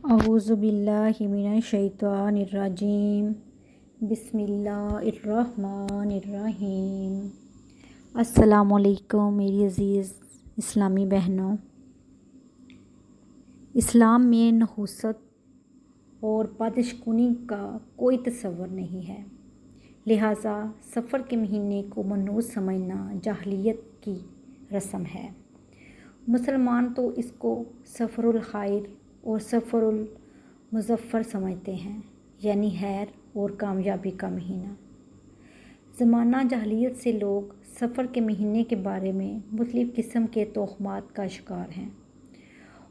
اعوذ باللہ من الشیطان الرجیم بسم اللہ الرحمن الرحیم۔ السلام علیکم میری عزیز اسلامی بہنوں۔ اسلام میں نحوست اور بدشگونی کا کوئی تصور نہیں ہے، لہٰذا سفر کے مہینے کو منحوس سمجھنا جاہلیت کی رسم ہے۔ مسلمان تو اس کو سفر الخیر اور سفر المظفر سمجھتے ہیں، یعنی خیر اور کامیابی کا مہینہ۔ زمانہ جاہلیت سے لوگ سفر کے مہینے کے بارے میں مختلف قسم کے توہمات کا شکار ہیں،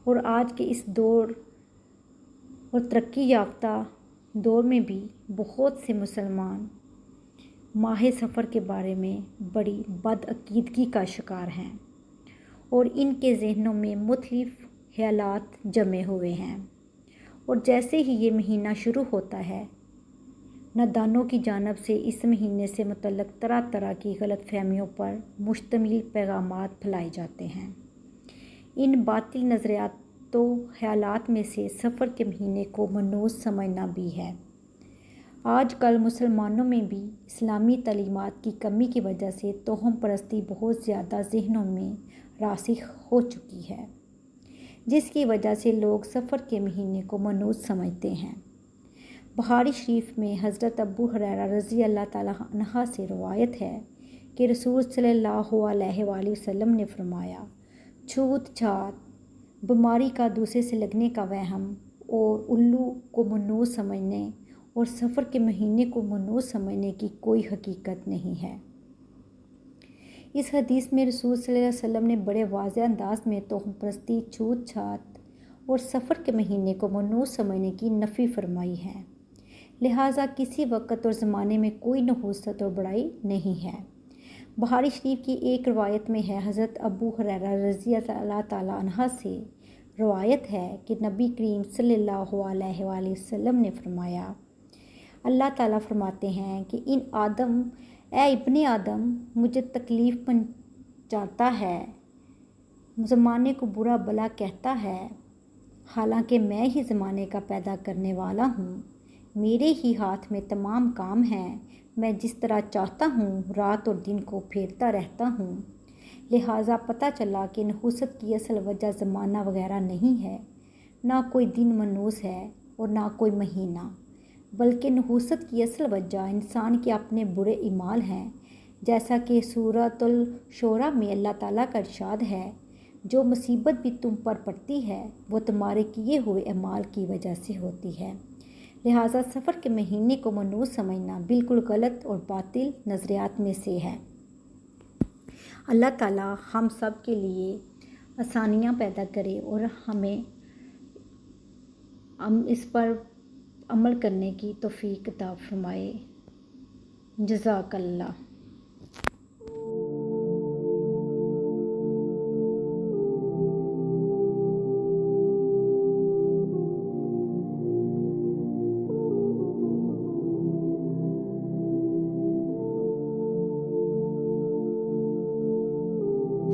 اور آج کے اس دور اور ترقی یافتہ دور میں بھی بہت سے مسلمان ماہ سفر کے بارے میں بڑی بدعقیدگی کا شکار ہیں، اور ان کے ذہنوں میں مختلف خیالات جمے ہوئے ہیں، اور جیسے ہی یہ مہینہ شروع ہوتا ہے، نادانوں کی جانب سے اس مہینے سے متعلق طرح طرح کی غلط فہمیوں پر مشتمل پیغامات پھیلائے جاتے ہیں۔ ان باطل نظریات و خیالات میں سے سفر کے مہینے کو منحوس سمجھنا بھی ہے۔ آج کل مسلمانوں میں بھی اسلامی تعلیمات کی کمی کی وجہ سے توہم پرستی بہت زیادہ ذہنوں میں راسخ ہو چکی ہے، جس کی وجہ سے لوگ سفر کے مہینے کو منحوس سمجھتے ہیں۔ بخاری شریف میں حضرت ابو ہریرہ رضی اللہ تعالیٰ عنہ سے روایت ہے کہ رسول صلی اللہ علیہ وآلہ وسلم نے فرمایا، چھوت چھات، بیماری کا دوسرے سے لگنے کا وہم اور الو کو منحوس سمجھنے اور سفر کے مہینے کو منحوس سمجھنے کی کوئی حقیقت نہیں ہے۔ اس حدیث میں رسول صلی اللہ علیہ وسلم نے بڑے واضح انداز میں توہم پرستی، چھوت چھات اور سفر کے مہینے کو منحوس سمجھنے کی نفی فرمائی ہے، لہٰذا کسی وقت اور زمانے میں کوئی نحوست اور بڑائی نہیں ہے۔ بخاری شریف کی ایک روایت میں ہے، حضرت ابو ہریرہ رضی اللہ تعالیٰ عنہ سے روایت ہے کہ نبی کریم صلی اللہ علیہ وآلہ وسلم نے فرمایا، اللہ تعالیٰ فرماتے ہیں کہ اے ابن آدم، مجھے تکلیف پہنچاتا ہے، زمانے کو برا بھلا کہتا ہے، حالانکہ میں ہی زمانے کا پیدا کرنے والا ہوں، میرے ہی ہاتھ میں تمام کام ہیں، میں جس طرح چاہتا ہوں رات اور دن کو پھیرتا رہتا ہوں۔ لہٰذا پتہ چلا کہ نحوست کی اصل وجہ زمانہ وغیرہ نہیں ہے، نہ کوئی دن منحوس ہے اور نہ کوئی مہینہ، بلکہ نحوست کی اصل وجہ انسان کے اپنے برے اعمال ہیں، جیسا کہ سورۃ الشعراء میں اللہ تعالیٰ کا ارشاد ہے، جو مصیبت بھی تم پر پڑتی ہے وہ تمہارے کیے ہوئے اعمال کی وجہ سے ہوتی ہے۔ لہٰذا سفر کے مہینے کو منحوس سمجھنا بالکل غلط اور باطل نظریات میں سے ہے۔ اللہ تعالیٰ ہم سب کے لیے آسانیاں پیدا کرے اور ہمیں اس پر عمل کرنے کی توفیق عطا فرمائے۔ جزاک اللہ۔